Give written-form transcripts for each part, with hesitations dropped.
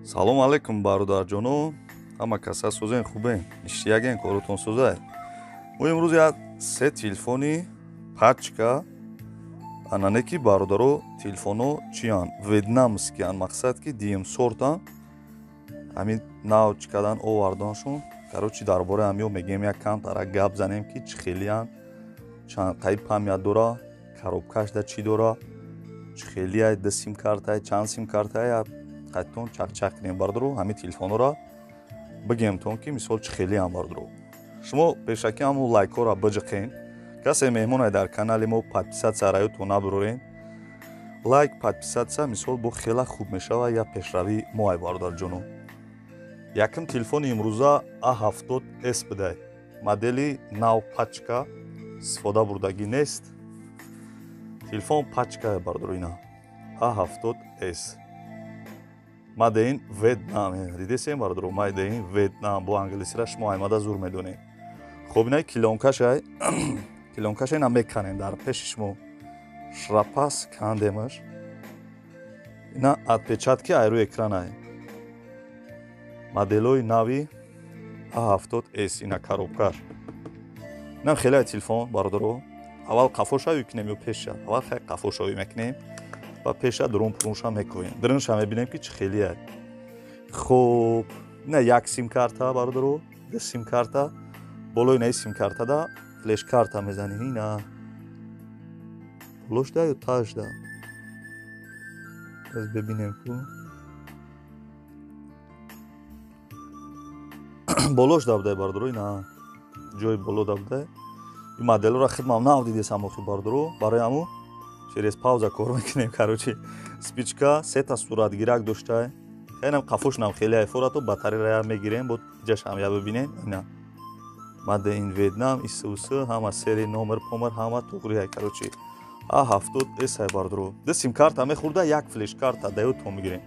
Салом алейкум бародарҷону, ҳама каса сӯзен хубен, иштияген корутон сӯзай. Мо имрӯз як се телефони пачка анане ки бародаро телефоно чиян вьетнамскиян, мақсад ки дием сортан ҳамин нав чӣ кардан оварданшон. Короче дар бораи ҳамиҳо мегӯем як кам тара гап занем ки чӣ хелиян, чанд қай памят дора, коробкаш да чӣ дора, чӣ хелияй, ду сим-картай, чанд сим-картая қайтон чақ-чақ кунем бародаро ҳамин телефонора бигӯемтон ки мисол чӣ хелиян бародаро. Шумо пешакӣ ҳамон лайкҳоро биҷиқен. Касе меҳмоне дар канали мо подписатсияро то набурорен. Лайк, подписатсия мисол бо хела хуб мешавад, як пешравии моай бародарҷоно. Якм телефони имрӯза A70s будай. Модели нав пачка истифода бурдагӣ нест. Телефон пачка бародаро ина A70s. Мадеин Вьетнам. Дидесем бародаро, мадеин Вьетнам. Бо англисира шумо аймада зур медонед. Хоб ина килонкашай, килонкашай ина меканем дар пеши шумо. Шрапас кандемаш. Ина отпечатки ай рӯи экранай. Моделои нави A70s ина коробкаш. Ина хеле телефон бародаро. Аввал қафошавӣ кунем ё пеша? Аввал хай қафошавӣ мекунем. Ва пеша дрон-прунша мекунем. Дрынша мебинем ки чӣ хелияд. Хоб, ина як сим-карта бародаро, ду сим-карта. Болои ина сим-картада флеш-карта мезанем. Ина болошда ё тажда? Аз бибинем ку. Болошда будай бародаро ина. Ҷои болода будай. Ин моделро хидмам нав дидесам охи бародаро. Барои ҳамун через пауза кор мекунем. Короче спичка сета суратгирак доштай. Хелем қафош нам хеле айфорато батарея мегирем бо ҷашам я бибинем. Ина Made in Vietnam исуса ҳама сери номер помер ҳама туғрия. Короче A70s ай бародаро. Ду сим-карта мехурда, як флеш-карта даё то мегирем.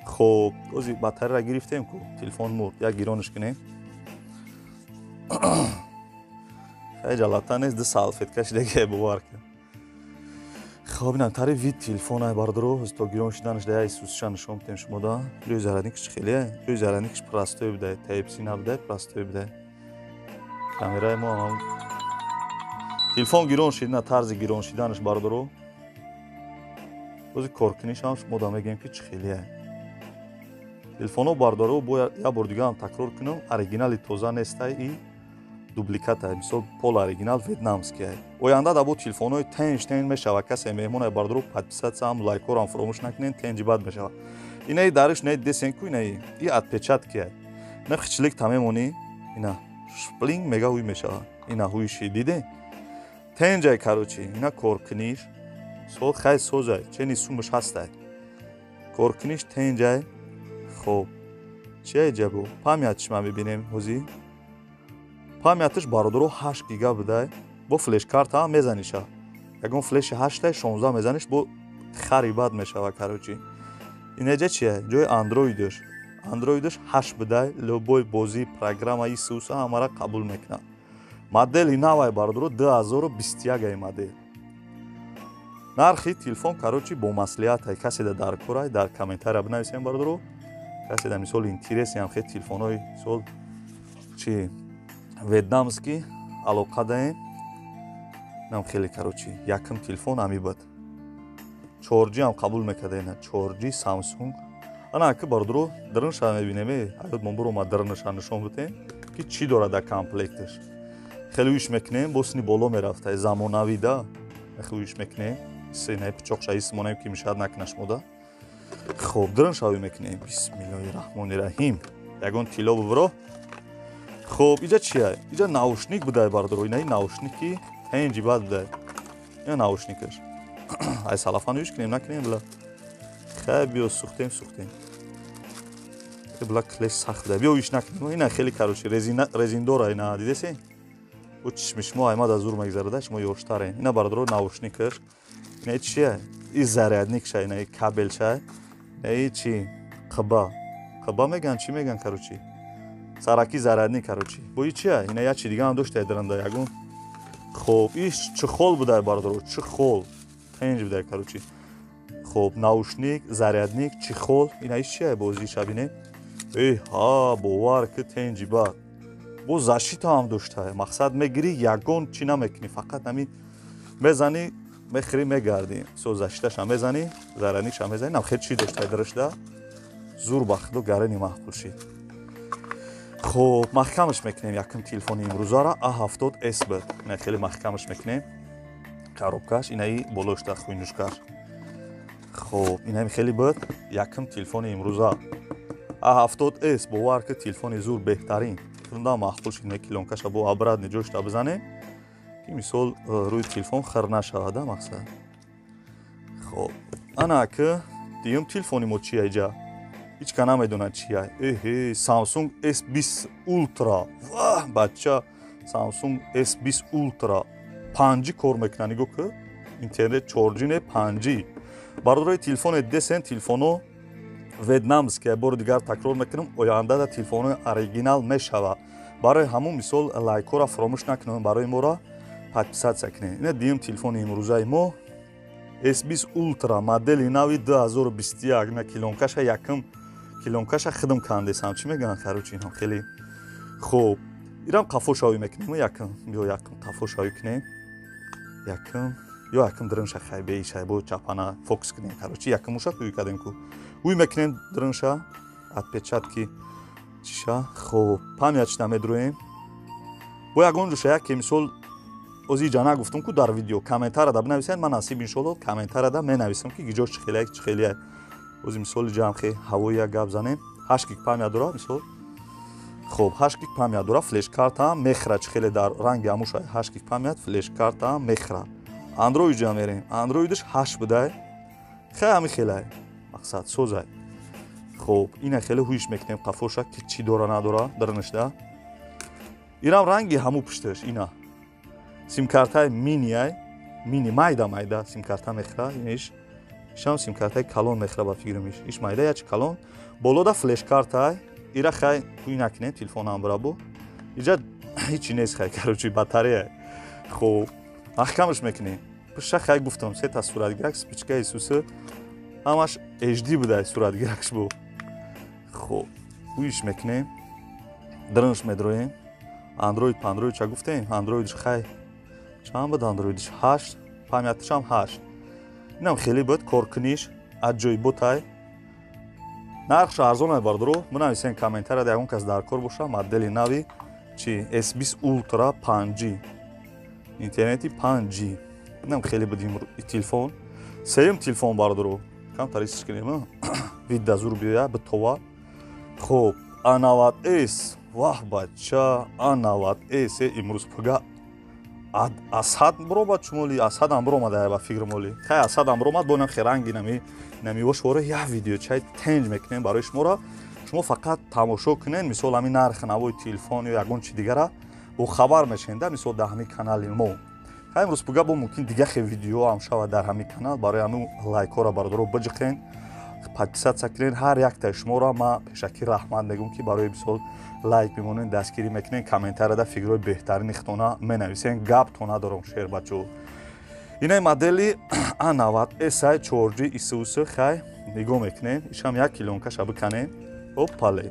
Хоб, ози батарея гирифтем ку. Телефон мурд, як гирониш кунем. Хай ҷалата нест, ду салфеткаш деге бовар кунем. Хоб ина тари вид телефон ай бародаро. То гирон шиданаш да исусша нишон тем шумо да. Ҷои зарадникаш хеле ай. Ҷои зарадникаш простой будай. Type-C набудай, простой будай. Камераи мо ҳам телефон гирон шидна, тарзи гирон шиданаш бародаро. Ози коркуниш ҳам шумо да мегӯем ки чӣ хелияй. Телефоно бародаро бо як бор дига ҳам такрор кунам, оригинали тоза нестай, и дубликатай. Мисол пол оригинал вьетнамскияй. Оянда да бо телефонои тенҷ мешавад. Касе меҳмонай бародаро подписатсия ҳам лайкҳоро ҳам фаромӯш накунен, тенҷи бад мешавад. Инаи дариш не десен ку инаи и отпечаткияй. На хичлик тамемони ина шплинг мега ҳуй мешавад. Ина ҳуйши диде? Тенҷай короче, ина коркуниш. Сол хай созай, чени сумаш ҳастай. Коркуниш тенҷай. Хоб. Чия ҷабо? Памятиш ма мебинем ҳозир. Памятиш бародаро 8 гига будай. Бо флеш-карта ҳам мезаниша. Ягон флеши 8 16 мезаниш бо хари бад мешавад короче. Инаҷа чия? Ҷои андроидаш. Андроидаш 8 будай, любой бозӣ, программа исуса ҳамара қабул мекунад. Модели навай бародаро 2021 ай модел. Нархи телефон короче бо маслиҳатай. Касе да дар корай, дар комментария бинависем бародаро. Касе да мисол интереси ҳам хел телефонои мисол чи вьетнамски алоқа даем. Нам хеле короче якм телефон ами буд. 4G ҳам қабул мекарда ина 4G Samsung. Ана ки бародаро дрынша мебинем, аёд мон буромад дрныша нишон бутем ки чӣ дорад дар комплекташ. Хеле уиш мекунем, бо сини боло мерафта, замонавӣ да. Хеле уиш мекунем. Сенаи пичоқша истимонем ки мишад накунаш мода. Хоб, дрыншавӣ мекунем. Бисмиллоҳирраҳмонирраҳим. Ягон тило бубро. Хоб, иҷа чия? Иҷа наушник будай бародаро. Инаи наушники тенҷи бад будай. Ина наушникаш. Ай салафан уиш кунем, накунем була. Хай биё сухтем. Була клеш сахт будай. Биё уиш накунем. Ина хеле короче резиндора ина дидесен? Бо чишми шумо аймада зур мегзарада, шумо ёштарен. Ина бародаро наушникаш. Ина чия? И зарядникша, ина кабелша. Ина чи? Қиба. Қиба меган, чӣ меган короче? Сараки зарядник короче. Бо и чия? Ина як чи дига ҳам доштай даранда ягон. Хоб, иш чехол будай бародаро, чехол. Тенҷ будай короче. خب наушник зарядник чихол ина иш чия бози шабине ха бовар ки тенҷиба бо защита ҳам доштае мақсад мегирӣ ягон чӣ намекунӣ фақат ҳамин мезанӣ мехирӣ мегардӣ со защиташа мезанӣ зарядникша мезанӣ нам хел чӣ доштае дарашда зур ба худо гарани маҳқул шид خب محکمش میکنیم یکم تلفن امروزا را A70S بود نه خیلی محکمش میکنیم коробкаш اینایی болош да хуйнушкаш خب اینایی خیلی بود یکم تلفن امروزا A70S باور که تلفن زور بهترین خوندا محقول شد نه کلونکاش با ابراد نجوش تا بزنه که مثال روی تلفن خر نشود مقصد خب انا که دیم تلفنی مو چیه جا هیچ کنا میدونه چیه سامسونگ S20 Ultra واه بچه سامسونگ S20 Ultra 5 کار میکنه نگو که اینترنت چارجینه 5 برای تلفن دسن تلفنو ویتنامسکه بار دیگر تکرار میکنم آینده در تلفن اوریجینال میشود برای همون مثال لایک را فراموش نکنیم برای ما را подписаться کنیم این دیم تلفن امروزه ما S20 Ultra مدل نوی 2021 نه کلونکاش یکم کلونکاش خدم کنده سام چی میگن خروچین هم خیلی خوب ایران قفو شاوی میکنیم یکم قفو شاوی کنیم یکم یا یکم درنش خیلی بیشه با چپانا فوکس کنیم خروچی یکم موشا توی کردیم کو وی میکنیم درنشا отпечатки چیشا خوب پامیتش نمیدرویم با یکون جوشه یک مثال اوزی جانا گفتم کو در ویدیو کامنتار دا بنویسین من نصیب انشالله کامنتار دا منویسم که گیجوش خیلی اوزی مثال جام خیلی هوایی گپ زنیم 8 گیگ پامیا داره مثال خوب 8 گیگ پامیا داره فلش کارتا مخرج خیلی در رنگ اموش 8 گیگ پامیا فلش کارتا مخرج اندروید جا میریم اندرویدش 8 بده خیلی خیلی مقصد سوزای خوب اینا خیلی هویش میکنیم قفوشا که چی داره نداره درنشده اینم رنگی همو پشتش اینا سیم کارتای مینی майда سیم کارتا میخره اینش شام سیم کارتای کلون میخره با فکر میش ایش майда یا چی کلون بالا فلش کارتای ایرا خیلی توی نکنه تلفنم برابو اینجا هیچی نیست خیلی کاروچی باتریه خوب محکمش میکنیم پشت خیلی گفتم سه تا صورتگرک سپیچکای سوسه همش HD بوده صورتگرکش بو خوب هویش میکنیم درنش میدرویم اندروید چه گفتیم اندرویدش خیلی چند بود اندرویدش 8 پامیتش هم 8 اینم خیلی بود کارکنیش از جای بوتای نرخش ارزانه بردارو منویسین کامنتر دیگون کس در کار باشه مدل نوی چی S20 Ultra 5G اینترنتی 5G اینم خیلی بودیم تلفن سیم تلفن بردارو کم تاریسش کنیم وید دزور بیاید به توا خوب A90S واه بچه A90S امروز پگه اسد برو چمولی اسد هم برو مده با فکر مولی خیلی اسد هم برو مد بونم خیلی رنگی نمیوش وره یه ویدیو چای تنج میکنیم برای شما فقط تماشا کنین مثال همین نرخ نوای تلفن یا یگون چی دیگه را با خبر میشین در مثال در همین کانال ما خیلی امروز پگه با ممکن دیگه خیلی ویدیو هم شود در همین کانال برای همون لایک ها را بردارو بجخین подписаться کنین هر یک تا شما را ما پیشکی رحمت میگم که برای مثال لایک بمونین دستگیری میکنین کامنتار دا فکرای بهترین اختونا منویسین گپ تو ندارم شیر بچو اینای مدلی A90S 4G ایسوس خیلی نگاه میکنین ایشم یک کلونکاش بکنین اوپالی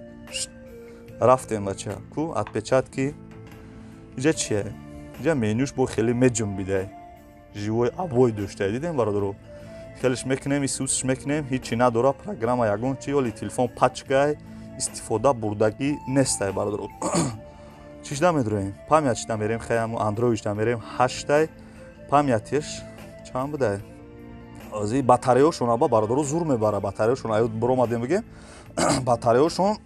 رفتیم بچه کو отпечатки اینجا چیه اینجا منیوش با خیلی میجنبیده ژیوی ابوی داشته دیدین برادرو خیلیش میکنیم ایسوسش میکنیم هیچی نداره پروگرام یگون چی ولی تلفن پچگای استفاده بردگی نیسته برادرو چیش دا میدرویم پامیتش دا میریم خیلی اندرویدش دا میریم 8 پامیتش چند بوده ازی باتریاشون ابا برادرو زور میبره باتریاشون ایود برو مادیم بگیم باتریاشون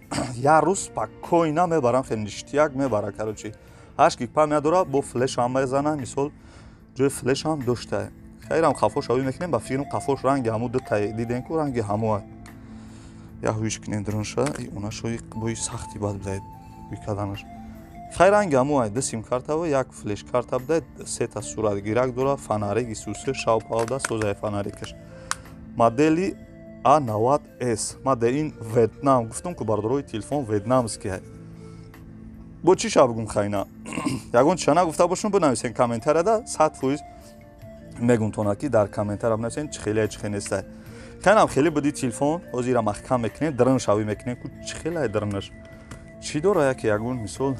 یه روز پاکوینا میبرن خیلی نشتیاک میبره کاروچی 8 گیگ پامیت داره با فلش هم میزنه مثال جای فلش هم داشته خیلی هم قفوش هایی میکنیم با فیلم قفوش رنگ همو دو تایی دیدین که رنگ همو یا هویش کنین درنشه اونا شوی بوی سختی باید بدهید بیکدنش خیلی رنگ همو ده سیم کارتا و یک فلش کارتا بدهید سه تا صورت گیرک داره فناریک سوسه شاو پاوده سوزای فناریکش مدلی A90S ما در این ویتنام گفتم که برداروی تلفن ویتنامسکی هست با چی شا بگم خیلی یکون چنا گفته باشون بنویسین کامنتر دا 100% میگم تونا که در کامنتر بنویسین چه خیلی نیسته خیلی خیلی بدی تلفن ازیرا محکم میکنه درن شوی میکنه کو چی خیلی درنش چی داره که یگون مثال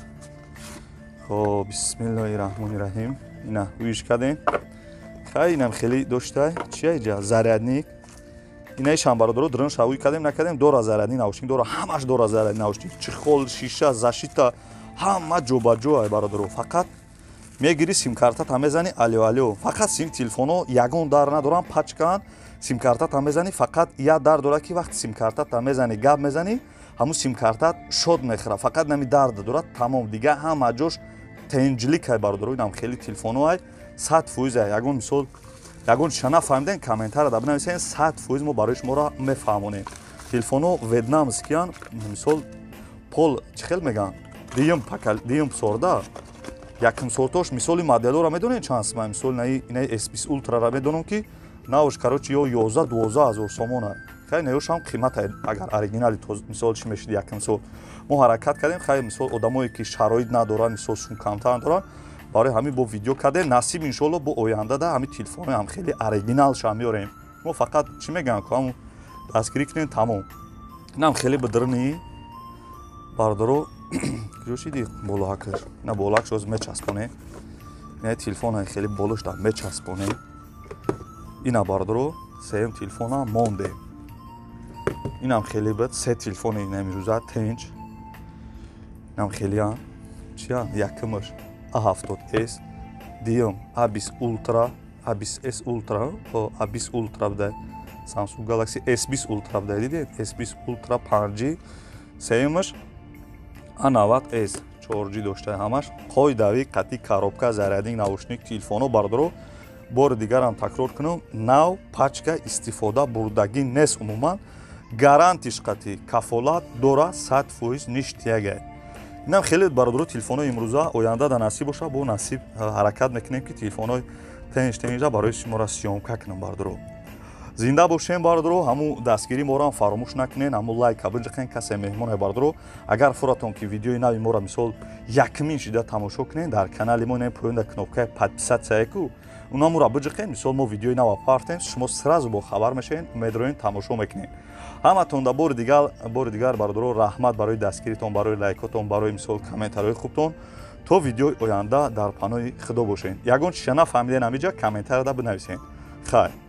خب بسم الله الرحمن الرحیم اینا ویش کردیم خیلی خیلی داشته چیه اینجا زرادنیک اینایش هم برادرو درن شوی کردیم نکردیم دور زرادنی نوشتیم دور همش دور زرادنی نوشتیم چی خول شیشه زاشیتا همه جوبا جو برادرو فقط میگیری سیم کارت هم میزنی الو فقط سیم تلفنو یگون دار ندارم پچکان سیم کارت هم میزنی فقط یا در دوره کی وقت سیم کارت هم میزنی گاب میزنی همون سیم کارت شد میخره فقط نمی درد داره تمام دیگه هم جوش تنجلی که برادرو اینم خیلی تلفنو های 100% یگون مثال یگون شنا فهمیدن کامنتار دا بنویسین 100% ما برای شما را میفهمونیم تلفنو ویتنام اسکیان مثال پول چخل میگن دیم سوردا яким сортош мисоли моделора медонед чанд сма мисол ина S20 Ultra медонам ки навш короче ё 11-12 азор сомона хай неёш ҳам қимата агар оригинали тоз мисол чӣ мешуд яким сол мо ҳаракат кардем хай мисол одамое ки шароит надоранд мисол сум камтар доранд барои ҳамин бо видео кардем насиб иншоалло бо оянда да ҳамин телефони ҳам хеле оригиналша меёрем мо фақат чӣ мегӯям ки ҳамун дастгирӣ кунем тамом инам хеле бидирни бародаро кӯшиди болоҳакаш на болоҳакш оз мечаспоне не телефона хеле болошда мечаспоне ина бародаро сеюм телефона монде инам хеле бад се телефони намирӯза тинҷ инам хелеам чия якимаш A70s диюм A20 Ultra A20s Ultra о A20 Ultra буда Samsung Galaxy S20 Ultra буда дидед S20 Ultra 5G сеюмаш A90s 4G дошта ҳамаш қоидави қати коробка зарядин наушник телефоно бародаро бори дигарам такрор кунам нав пачка истифода бурдагӣ нест умуман гарантиш қати кафолат дора 100% ништияга инам хеле бародаро телефонои имрӯза оянда да насиб боша бо насиб ҳаракат мекунем ки телефонои тенҷа барои шуморо сёмка кунам бародаро зинда бошем бародаро ҳамун дастгирии моро фаромӯш накунед ҳамун лайка биҷиқен касе меҳмоне бародаро агар фуратон ки видеои нави моро мисол якмин шида тамошо кунед дар канали мо ин поёнда кнопкаи подписатсияку уна моро биҷиқен мисол мо видеои нава партем шумо сразу бо хабар мешавед умедворем тамошо мекунед ҳаматонда бори дигар бародаро раҳмат барои дастгиритон барои лайкотон барои мисол комментарҳои хубтон то видеои оянда дар паноҳи худо бошед ягон чиша нафаҳмиден ҳамиҷа комментарда бинависед хайр